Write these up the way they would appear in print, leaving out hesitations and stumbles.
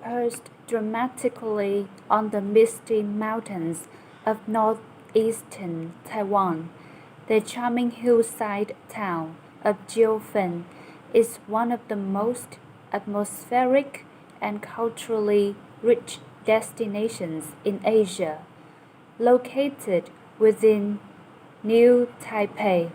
perched dramatically on the misty mountains of northeastern Taiwan, the charming hillside town of Jiufen is one of the most atmospheric and culturally rich destinations in Asia. Located within New Taipei,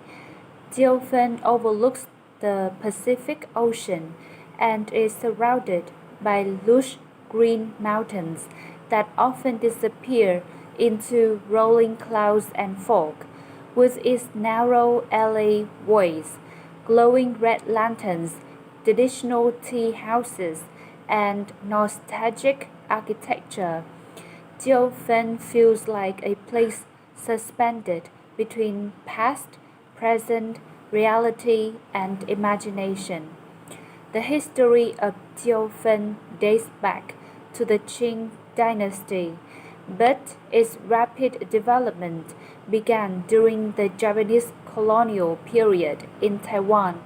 Jiufen overlooks the Pacific Ocean and is surrounded by lush green mountains that often disappear into rolling clouds and fog. With its narrow alleyways, glowing red lanterns, traditional tea houses, and nostalgic architecture, Jiufen feels like a place suspended between past, present, reality, and imagination. The history of Jiufen dates back to the Qing dynasty, but its rapid development began during the Japanese colonial period in Taiwan.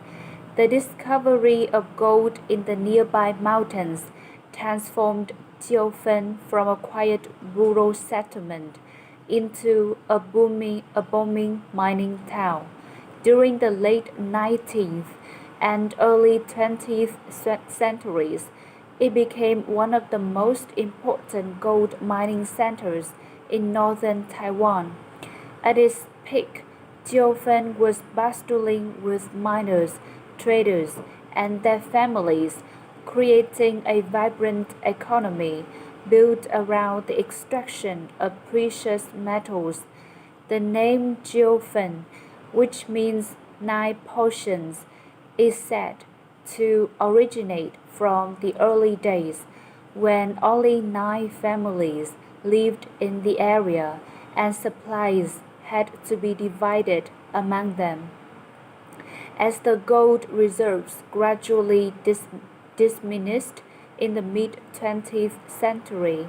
The discovery of gold in the nearby mountains transformed Jiufen from a quiet rural settlement into a booming mining town. During the late 19th and early 20th centuries, it became one of the most important gold mining centers in northern Taiwan. At its peak, Jiufen was bustling with miners, traders, and their families, creating a vibrant economy built around the extraction of precious metals. The name Jiufen, which means nine portions, is said to originate from the early days when only nine families lived in the area and supplies had to be divided among them. As the gold reserves gradually diminished in the mid-20th century,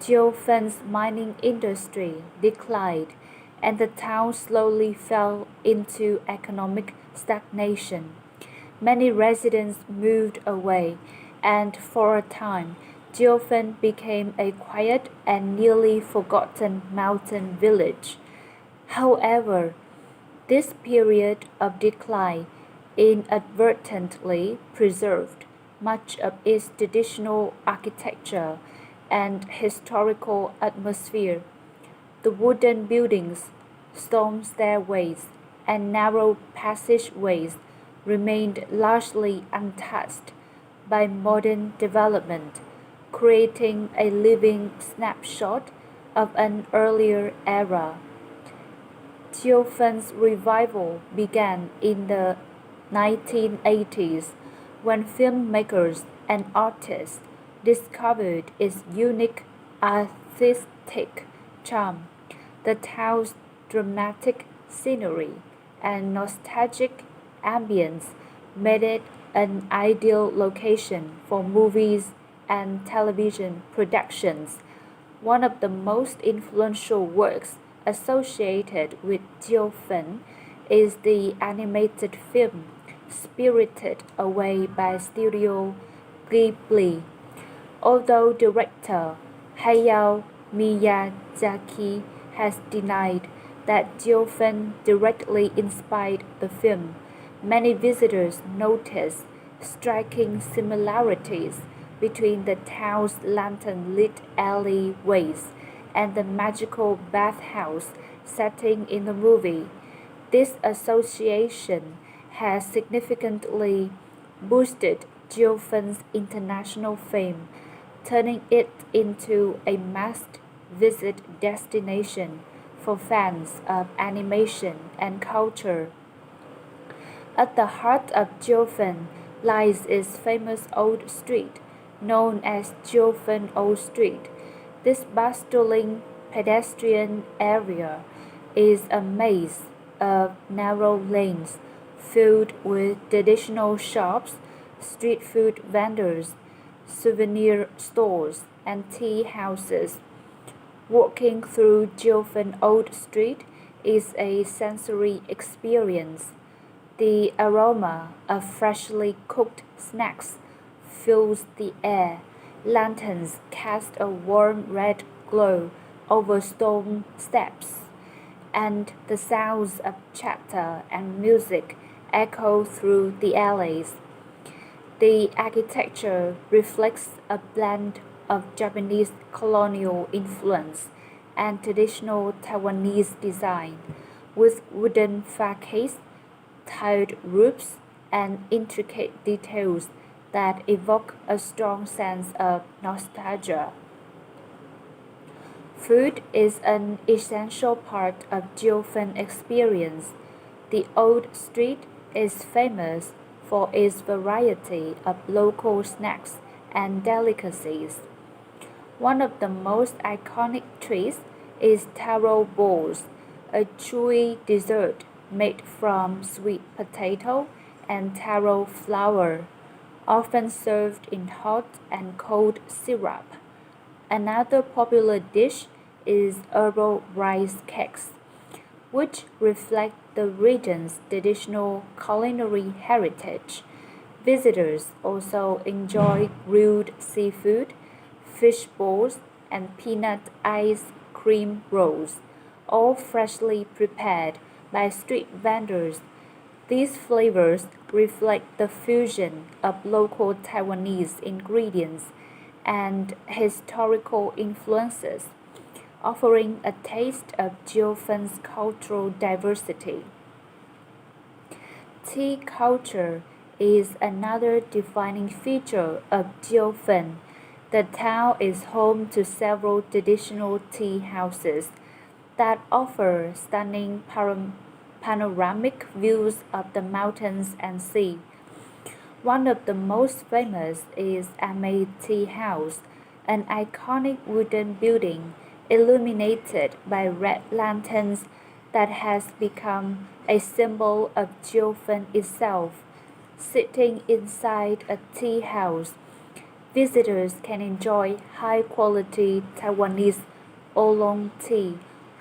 Jiufen's mining industry declined and the town slowly fell into economic stagnation. Many residents moved away, and for a time, Jiufen became a quiet and nearly forgotten mountain village. However, this period of decline inadvertently preserved much of its traditional architecture and historical atmosphere. The wooden buildings, stone stairways, and narrow passageways remained largely untouched by modern development, creating a living snapshot of an earlier era. Jiufen's revival began in the 1980s when filmmakers and artists discovered its unique artistic charm. The town's dramatic scenery and nostalgic ambience made it an ideal location for movies and television productions. One of the most influential works associated with Jiufen is the animated film Spirited Away by Studio Ghibli. Although director Hayao Miyazaki has denied that Jiufen directly inspired the film, many visitors notice striking similarities between the town's lantern-lit alleyways and the magical bathhouse setting in the movie. This association has significantly boosted Jiufen's international fame, turning it into a must-visit destination for fans of animation and culture. At the heart of Jiufen lies its famous Old Street, known as Jiufen Old Street. This bustling pedestrian area is a maze of narrow lanes filled with traditional shops, street food vendors, souvenir stores, and tea houses. Walking through Jiufen Old Street is a sensory experience. The aroma of freshly cooked snacks fills the air, Lanterns cast a warm red glow over stone steps, and the sounds of chatter and music echo through the alleys. The architecture reflects a blend of Japanese colonial influence and traditional Taiwanese design, with wooden facades, tiled roofs, and intricate details that evoke a strong sense of nostalgia. Food is an essential part of Jiufen experience. The Old Street is famous for its variety of local snacks and delicacies. One of the most iconic treats is taro balls, a chewy dessert made from sweet potato and taro flour, often served in hot and cold syrup. Another popular dish is herbal rice cakes, which reflect the region's traditional culinary heritage. Visitors also enjoy grilled seafood, fish balls, and peanut ice cream rolls, all freshly prepared by street vendors. These flavors reflect the fusion of local Taiwanese ingredients and historical influences, offering a taste of Jiufen's cultural diversity. Tea culture is another defining feature of Jiufen. The town is home to several traditional tea houses that offer stunning panoramic views of the mountains and sea. One of the most famous is Ame Tea House, an iconic wooden building illuminated by red lanterns that has become a symbol of Jiufen itself. Sitting inside a tea house, visitors can enjoy high-quality Taiwanese oolong tea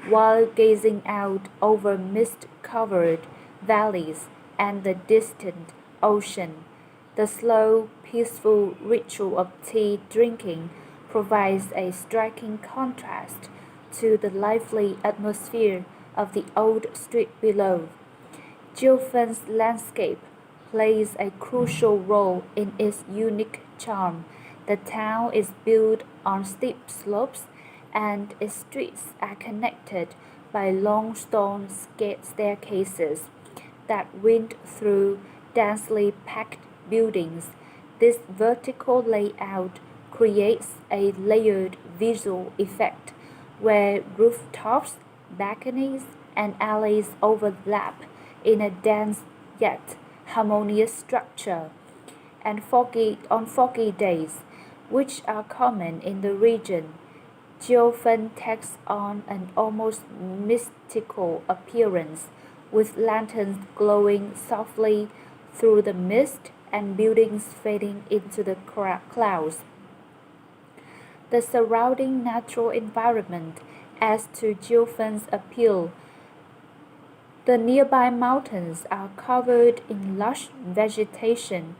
while gazing out over mist-covered valleys and the distant ocean. The slow, peaceful ritual of tea drinking provides a striking contrast to the lively atmosphere of the old street below. Jiufen's landscape plays a crucial role in its unique charm. The town is built on steep slopes, and its streets are connected by long stone staircases that wind through densely packed buildings. This vertical layout creates a layered visual effect where rooftops, balconies, and alleys overlap in a dense yet harmonious structure. And on foggy days, which are common in the region, Jiufen takes on an almost mystical appearance, with lanterns glowing softly through the mist and buildings fading into the clouds. The surrounding natural environment adds to Jiufen's appeal. The nearby mountains are covered in lush vegetation,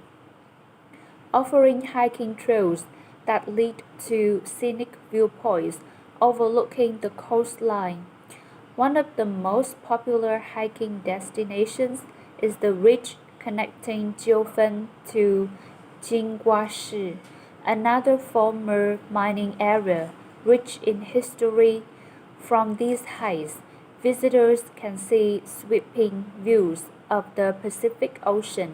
offering hiking trails that lead to scenic viewpoints overlooking the coastline. One of the most popular hiking destinations is the ridge connecting Jiufen to Jingguashi, another former mining area rich in history. From these heights, visitors can see sweeping views of the Pacific Ocean,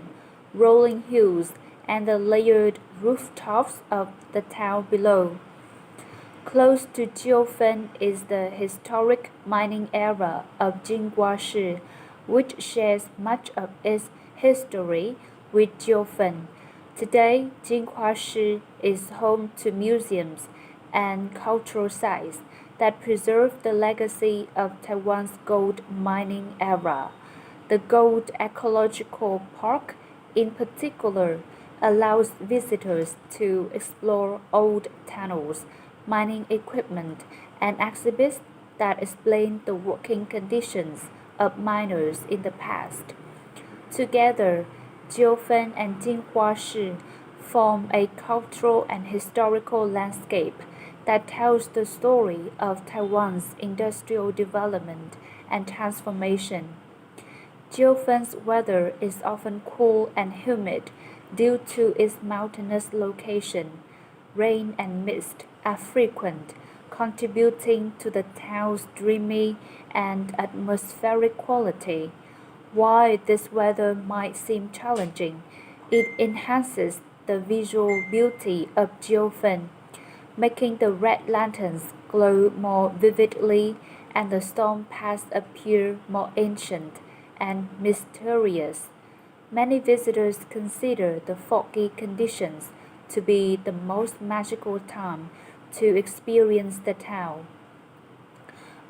rolling hills, and the layered rooftops of the town below. Close to Jiufen is the historic mining era of Jingguashi, which shares much of its history with Jiufen. Today, Jingguashi is home to museums and cultural sites that preserve the legacy of Taiwan's gold mining era. The Gold Ecological Park, in particular, allows visitors to explore old tunnels, mining equipment, and exhibits that explain the working conditions of miners in the past. Together, Jiufen and Jinghuashi form a cultural and historical landscape that tells the story of Taiwan's industrial development and transformation. Jiufen's weather is often cool and humid due to its mountainous location. Rain and mist are frequent, contributing to the town's dreamy and atmospheric quality. While this weather might seem challenging, it enhances the visual beauty of Jiufen, making the red lanterns glow more vividly and the storm paths appear more ancient and mysterious. Many visitors consider the foggy conditions to be the most magical time to experience the town.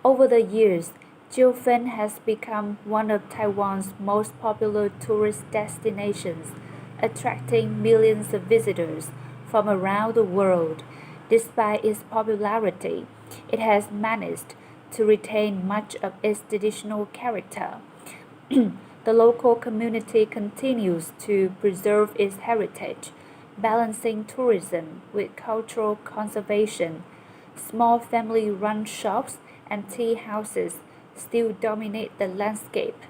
Over the years, Jiufen has become one of Taiwan's most popular tourist destinations, attracting millions of visitors from around the world. Despite its popularity, it has managed to retain much of its traditional character. The local community continues to preserve its heritage, balancing tourism with cultural conservation. Small family run shops and tea houses still dominate the landscape,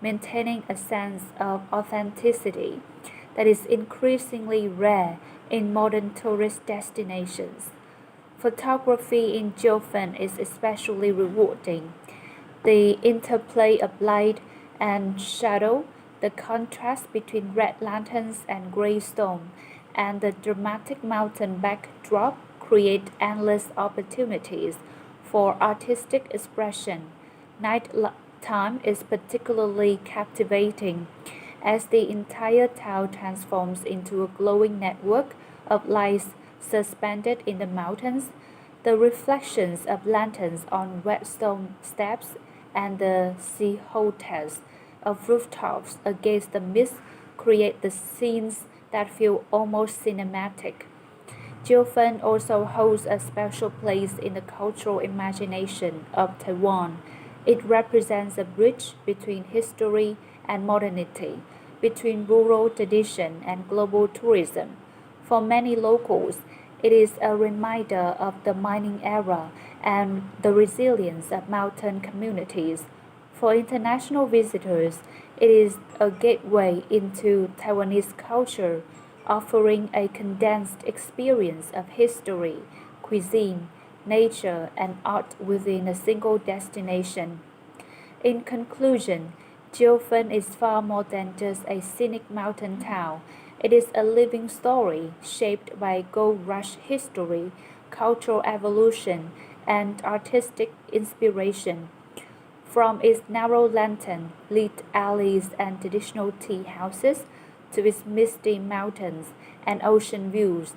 maintaining a sense of authenticity that is increasingly rare in modern tourist destinations. Photography in Jiufen is especially rewarding. The interplay of light and shadow, the contrast between red lanterns and gray stone, and the dramatic mountain backdrop create endless opportunities for artistic expression. Nighttime is particularly captivating as the entire town transforms into a glowing network of lights suspended in the mountains. The reflections of lanterns on wet stone steps and the silhouettes of rooftops against the mist create the scenes that feel almost cinematic. Jiufen also holds a special place in the cultural imagination of Taiwan. It represents a bridge between history and modernity, between rural tradition and global tourism. For many locals, it is a reminder of the mining era and the resilience of mountain communities. For international visitors, it is a gateway into Taiwanese culture, offering a condensed experience of history, cuisine, nature, and art within a single destination. In conclusion, Jiufen is far more than just a scenic mountain town. It is a living story shaped by gold rush history, cultural evolution, and artistic inspiration. From its narrow lantern lit alleys and traditional tea houses to its misty mountains and ocean views,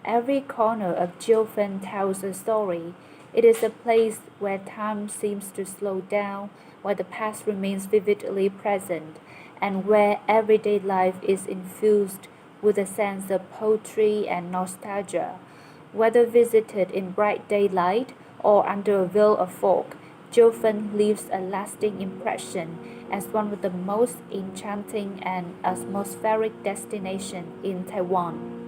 every corner of Jiufen tells a story. It is a place where time seems to slow down, where the past remains vividly present, and where everyday life is infused with a sense of poetry and nostalgia. Whether visited in bright daylight or under a veil of fog, Jiufen leaves a lasting impression as one of the most enchanting and atmospheric destinations in Taiwan.